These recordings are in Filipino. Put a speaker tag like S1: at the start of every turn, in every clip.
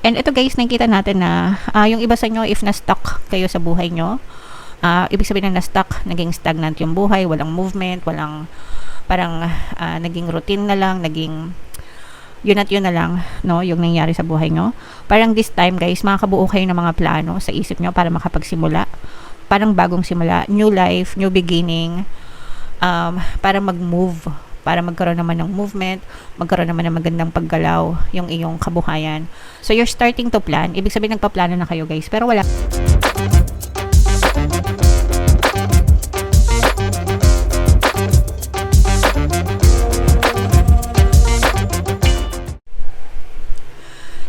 S1: And ito guys, nakikita natin na yung iba sa inyo, if na-stuck kayo sa buhay nyo, ibig sabihin na na-stuck, naging stagnant yung buhay, walang movement, walang parang naging routine na lang, naging yun at yun na lang, no, yung nangyari sa buhay nyo. Parang this time guys, makakabuo kayo ng mga plano sa isip nyo para makapagsimula. Parang bagong simula, new life, new beginning, para mag-move, para magkaroon naman ng movement, magkaroon naman ng magandang paggalaw yung iyong kabuhayan. So you're starting to plan, ibig sabihin nagpaplano na kayo guys, pero wala.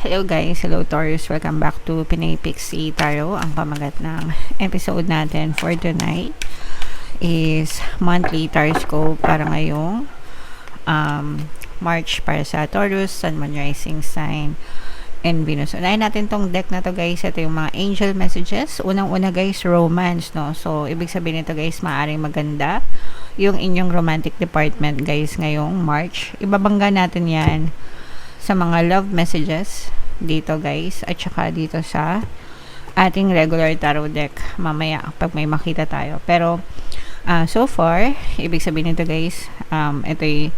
S1: Hello guys, hello Taurus, welcome back to Pinay Pixie Tarot. Ang pamagat ng episode natin for tonight is monthly horoscope para ngayong March para sa Taurus, Sun, Moon, Rising Sign, and Venus. Unahin natin tong deck na to guys. Ito yung mga angel messages. Unang-una guys, romance, no? So, ibig sabihin nito guys, maaaring maganda yung inyong romantic department guys ngayong March. Ibabangga natin yan sa mga love messages dito guys, at saka dito sa ating regular tarot deck mamaya pag may makita tayo. Pero so far, ibig sabihin nito guys, ito'y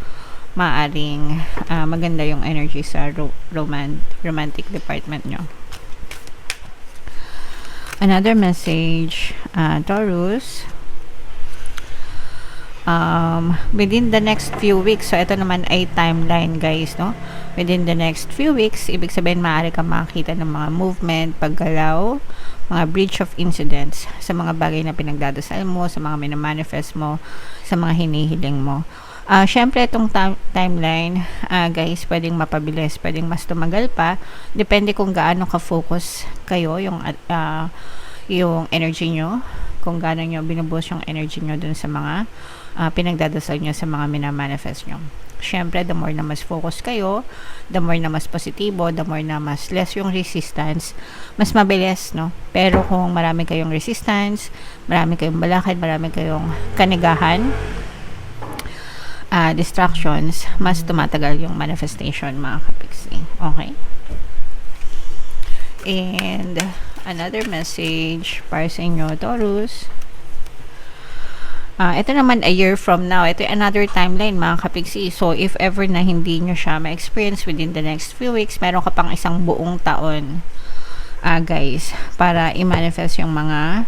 S1: maaring maganda yung energy sa romantic department nyo. Another message, Taurus, within the next few weeks. So ito naman ay timeline guys, no? Within the next few weeks, ibig sabihin maaari ka makakita ng mga movement, paggalaw, mga breach of incidents sa mga bagay na pinagdadasal mo, sa mga minamanifest mo, sa mga hinihiling mo. Syempre itong timeline guys, pwedeng mapabilis, pwedeng mas tumagal pa, depende kung gaano ka-focus kayo yung energy nyo, kung gaano nyo binubuhos yung energy nyo dun sa mga pinagdadasal nyo, sa mga minamanifest nyo. Syempre, the more na mas focus kayo, the more na mas positibo, the more na mas less yung resistance, mas mabilis, no? Pero kung marami kayong resistance, marami kayong balakid, marami kayong kanigahan, distractions, mas tumatagal yung manifestation mga kapiksi. Okay? And another message para sa inyo, Taurus. Ito naman a year from now. Ito another timeline mga kapiksi. So, if ever na hindi nyo siya ma-experience within the next few weeks, meron ka pang isang buong taon, guys, para i-manifest yung mga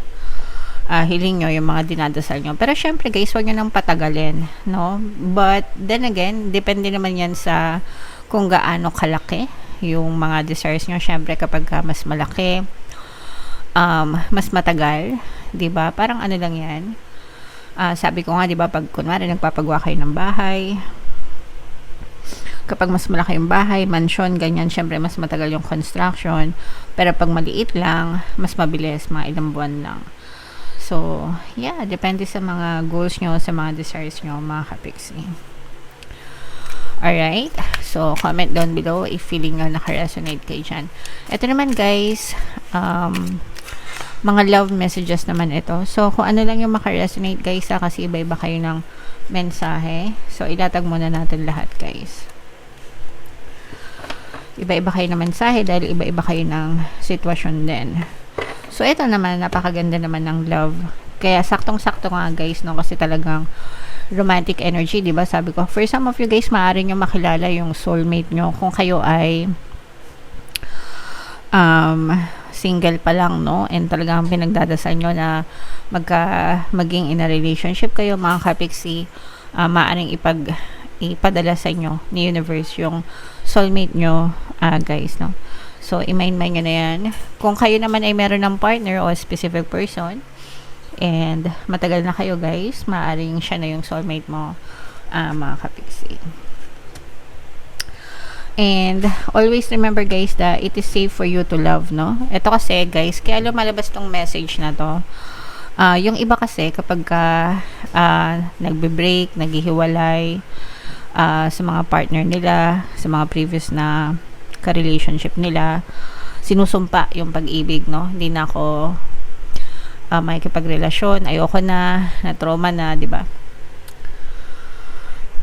S1: hiling nyo, yung mga dinadasal nyo. Pero syempre guys, huwag nyo nang patagalin, no? But then again, depende naman yan sa kung gaano kalaki yung mga desires nyo. Syempre kapag mas malaki, mas matagal, 'di ba? Parang ano lang yan. Sabi ko nga, 'di ba, pag kunwari nagpapagawa kayo ng bahay, kapag mas malaki yung bahay, mansion, ganyan, syempre mas matagal yung construction. Pero pag maliit lang, mas mabilis, mga ilang buwan lang. So, yeah, depende sa mga goals nyo, sa mga desires nyo, mga kapiksi. Alright, so comment down below if feeling nyo naka-resonate kayo dyan. Ito naman guys, mga love messages naman ito. So, kung ano lang yung maka-resonate guys, kasi iba-iba kayo ng mensahe. So, ilatag muna natin lahat guys. Iba-iba kayo ng mensahe dahil iba-iba kayo ng sitwasyon din. So, ito naman, napakaganda naman ng love. Kaya, saktong-sakto nga guys, no? Kasi talagang romantic energy, diba? Sabi ko, for some of you guys, maaari nyo makilala yung soulmate nyo kung kayo ay single pa lang, no? And talagang pinagdadasal nyo na maging in a relationship kayo, mga kapiksi, maaaring ipadala sa inyo ni universe yung soulmate nyo, guys, no? So, i-mind nyo na yan. Kung kayo naman ay meron ng partner o specific person, and matagal na kayo guys, maaaring siya na yung soulmate mo, mga kapiksi. And always remember guys that it is safe for you to love, no? Ito kasi guys, kaya lumalabas tong message na to. Yung iba kasi kapag nagbe-break, naghihiwalay sa mga partner nila, sa mga previous na ka-relationship nila, sinusumpa yung pag-ibig, no? Hindi na ako makikipagrelasyon, ayoko na trauma na, di ba?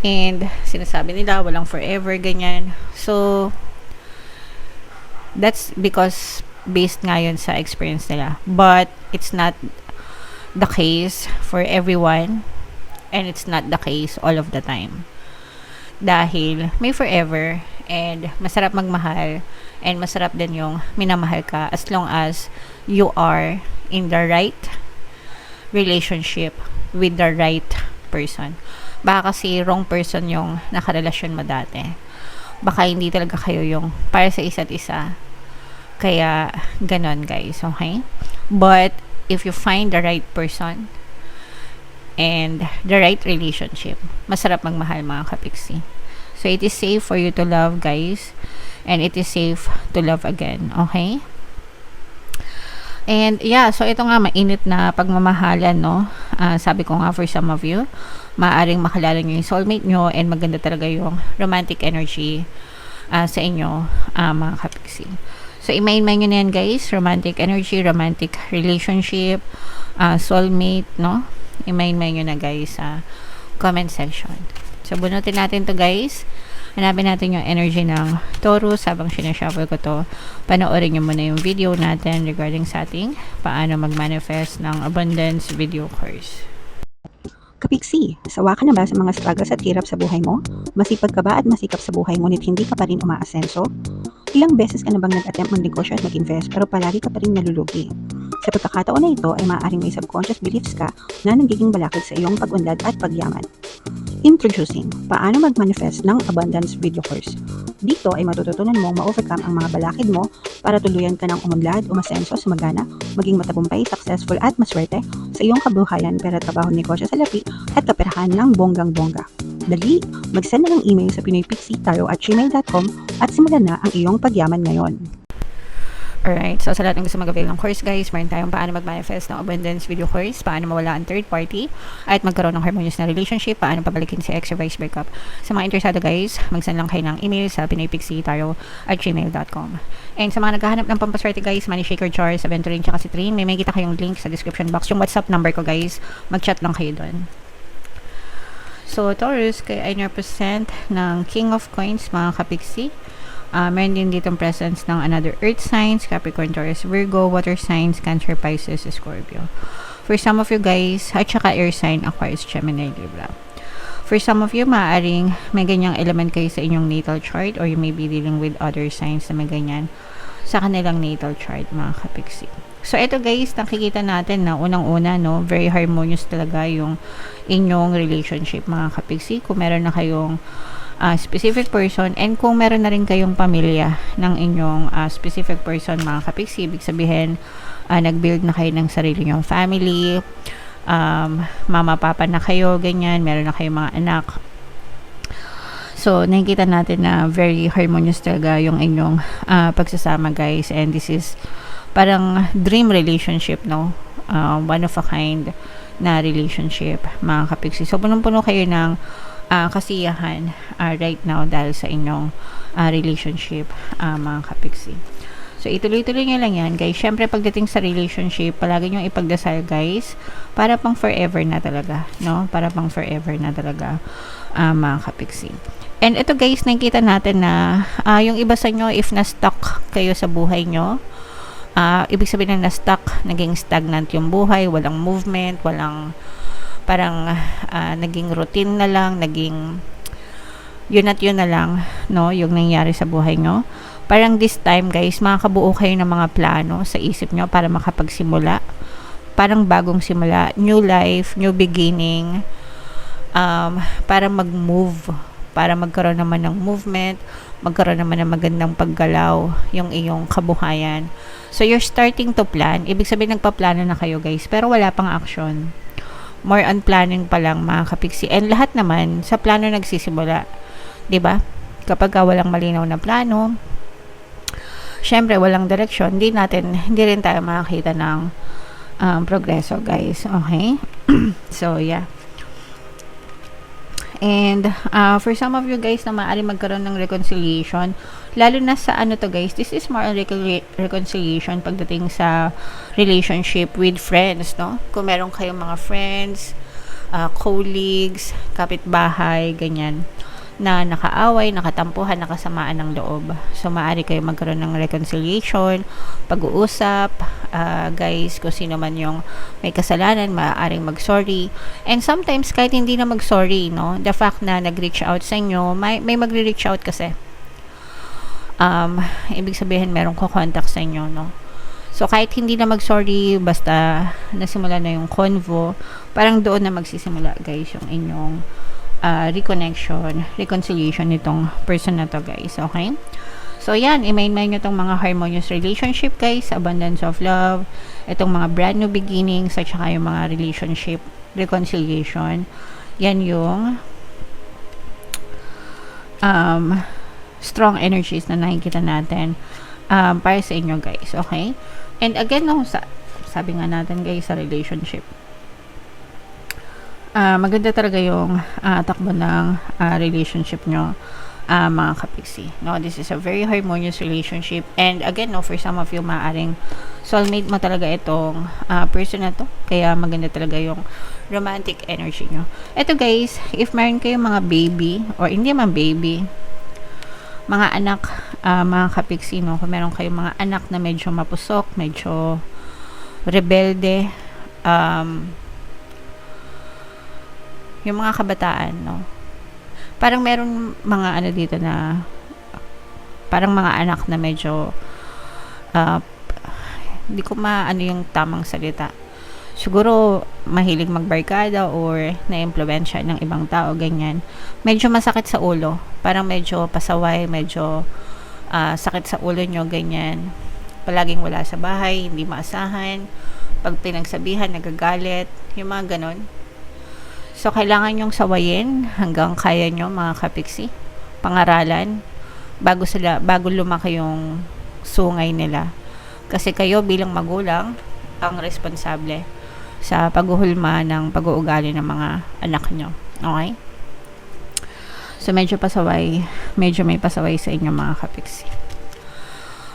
S1: And sinasabi nila walang forever, ganyan. So That's because based nga yun sa experience nila. But it's not the case for everyone, and it's not the case all of the time. Dahil may forever, and masarap magmahal, and masarap din yung minamahal ka as long as you are in the right relationship with the right person. Baka kasi wrong person yung nakarelasyon mo dati. Baka hindi talaga kayo yung para sa isa't isa. Kaya ganon, guys, okay? But if you find the right person and the right relationship, masarap magmahal, mga kapiksi. So it is safe for you to love, guys, and it is safe to love again, okay? And yeah, so ito nga, mainit na pagmamahalan, no? Sabi ko nga, for some of you, maaaring makilala nyo yung soulmate nyo, and maganda talaga yung romantic energy sa inyo, mga kapiksi. So i-main-main nyo na yan, guys. Romantic energy, romantic relationship, soulmate, no? I-main-main nyo na, guys, sa comment section. So bunutin natin to, guys. Hanapin natin yung energy ng Taurus. Habang sinashuffle ko to, panoorin nyo muna yung video natin regarding sa ating paano mag-manifest ng abundance video course.
S2: Kapiksi, sawa ka na ba sa mga struggles at hirap sa buhay mo? Masipag ka ba at masikap sa buhay ngunit hindi ka pa rin umaasenso? Ilang beses ka na bang nag-attempt mag-negosyo at mag-invest pero palagi ka pa rin nalulugi? Sa pagkakataon na ito ay maaaring may subconscious beliefs ka na nagiging balakid sa iyong pag-unlad at pagyaman. Introducing, paano mag-manifest ng abundance video course. Dito ay matututunan mong ma-overcome ang mga balakid mo para tuluyan ka ng umunlad, umasenso, sumagana, maging matagumpay, successful at maswerte sa iyong kabuhayan, pera, trabaho, negosyo, salapi at kaperahan ng bonggang-bongga. Dali, mag-send na ng email sa pinoypixie@gmail.com at simulan na ang iyong pagyaman ngayon.
S1: Alright, so sa lahat ng gusto mag-avail ng course, guys, meron tayong paano mag-manifest ng abundance video course, paano mawala ang third party, at magkaroon ng harmonious na relationship, paano pabalikin si ex or vice breakup. Sa mga interesado, guys, mag-send lang kayo ng email sa pinoypixie@gmail.com. And sa mga naghahanap ng pampaswerte, guys, Money Shaker Jar, sa Venturing, tsaka si Trin, may kita kayong link sa description box. Yung WhatsApp number ko, guys, mag-chat lang kayo doon. So, Taurus, kay ay represent ng King of Coins, mga kapiksi. Meron din ditong presence ng another earth signs, Capricorn, Taurus, Virgo, water signs, Cancer, Pisces, Scorpio. For some of you, guys, at saka air sign, Aquarius, Gemini, Libra. For some of you, maaaring may ganyang element kayo sa inyong natal chart, or you may be dealing with other signs na may ganyan sa kanilang natal chart, mga kapiksi. So, ito, guys, nakikita natin na unang-una, no, very harmonious talaga yung inyong relationship, mga kapiksi. Kung meron na kayong specific person, and kung meron na rin kayong pamilya ng inyong specific person, mga kapiksi, ibig sabihin, nag-build na kayo ng sarili nyong family, mama, papa na kayo, ganyan, meron na kayong mga anak. So, nakikita natin na very harmonious talaga yung inyong pagsasama, guys, and this is parang dream relationship, no? One of a kind na relationship, mga kapiksi. So, punong-puno kayo ng kasiyahan right now dahil sa inyong relationship, mga kapiksi. So, ituloy-tuloy nyo lang yan, guys. Syempre, pagdating sa relationship, palagi nyo ipagdasal, guys, para pang forever na talaga, no? Para pang forever na talaga, mga kapiksi. And ito, guys, nakikita natin na yung iba sa nyo, if na-stuck kayo sa buhay nyo, ibig sabihin na na-stuck, naging stagnant yung buhay, walang movement, walang parang naging routine na lang, naging yun at yun na lang, no, yung nangyari sa buhay nyo. Parang this time, guys, makakabuo kayo ng mga plano sa isip nyo para makapagsimula. Parang bagong simula, new life, new beginning, para mag-move, para magkaroon naman ng movement, magkaroon naman ng magandang paggalaw yung iyong kabuhayan. So, you're starting to plan. Ibig sabihin, nagpaplano na kayo, guys, pero wala pang action. More on planning pa lang, mga kapiksi. And lahat naman sa plano nagsisimula, 'di ba? Kapag walang malinaw na plano, syempre walang direksyon, hindi rin tayo makakita ng progreso, guys. Okay? So, yeah. And for some of you, guys, na maaari magkaroon ng reconciliation, lalo na sa ano to, guys, this is more on reconciliation pagdating sa relationship with friends, no? Kung meron kayong mga friends, colleagues, kapitbahay, ganyan, na nakaaway, nakatampuhan, nakasamaan ng loob. So, maaari kayo magkaroon ng reconciliation, pag-uusap, guys, kung sino man yung may kasalanan, maaaring mag-sorry. And sometimes, kahit hindi na mag-sorry, no, the fact na nag-reach out sa inyo, may magre-reach out kasi. Ibig sabihin, meron ko contact sa inyo, no. So, kahit hindi na mag-sorry, basta nasimula na yung convo, parang doon na magsisimula, guys, yung inyong reconnection, reconciliation nitong person na to, guys. Okay? So, yan. I-main nyo itong mga harmonious relationship, guys. Abundance of love. Itong mga brand new beginnings at saka yung mga relationship reconciliation. Yan yung strong energies na nakikita natin para sa inyo, guys. Okay? And again, no, sabi nga natin, guys, sa relationship, maganda talaga yung takbo ng relationship nyo, mga kapiksi. No, this is a very harmonious relationship. And again, no, for some of you, maaring soulmate mo talaga itong person na to. Kaya maganda talaga yung romantic energy nyo. Ito, guys, if meron kayong mga baby, or hindi man baby, mga anak, mga kapiksi, no, kung meron kayong mga anak na medyo mapusok, medyo rebelde, yung mga kabataan, no? Parang meron mga ano dito na parang mga anak na medyo hindi ko maano yung tamang salita. Siguro mahilig magbarkada or na-impluwensya ng ibang tao, ganyan. Medyo masakit sa ulo. Parang medyo pasaway, medyo sakit sa ulo nyo, ganyan. Palaging wala sa bahay, hindi maasahan. Pag pinagsabihan, nagagalit. Yung mga ganon. So, kailangan nyong sawayin hanggang kaya nyo, mga kapiksi. Pangaralan. Bago lumaki yung sungay nila. Kasi kayo bilang magulang, ang responsable sa paghuhulma ng pag-uugali ng mga anak nyo. Okay? So, medyo may pasaway sa inyo, mga kapiksi.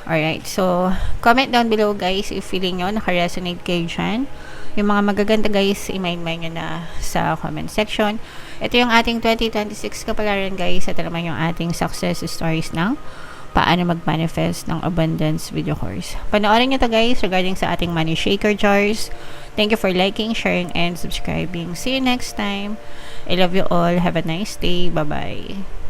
S1: Alright, so, comment down below, guys, if feeling nyo naka-resonate kayo dyan. Yung mga magaganda, guys, i-mind nyo na sa comment section. Ito yung ating 2026 kapalaran, guys. Ito naman yung ating success stories ng paano mag-manifest ng abundance video course. Panoorin nyo to, guys, regarding sa ating money shaker jars. Thank you for liking, sharing, and subscribing. See you next time. I love you all. Have a nice day. Bye-bye.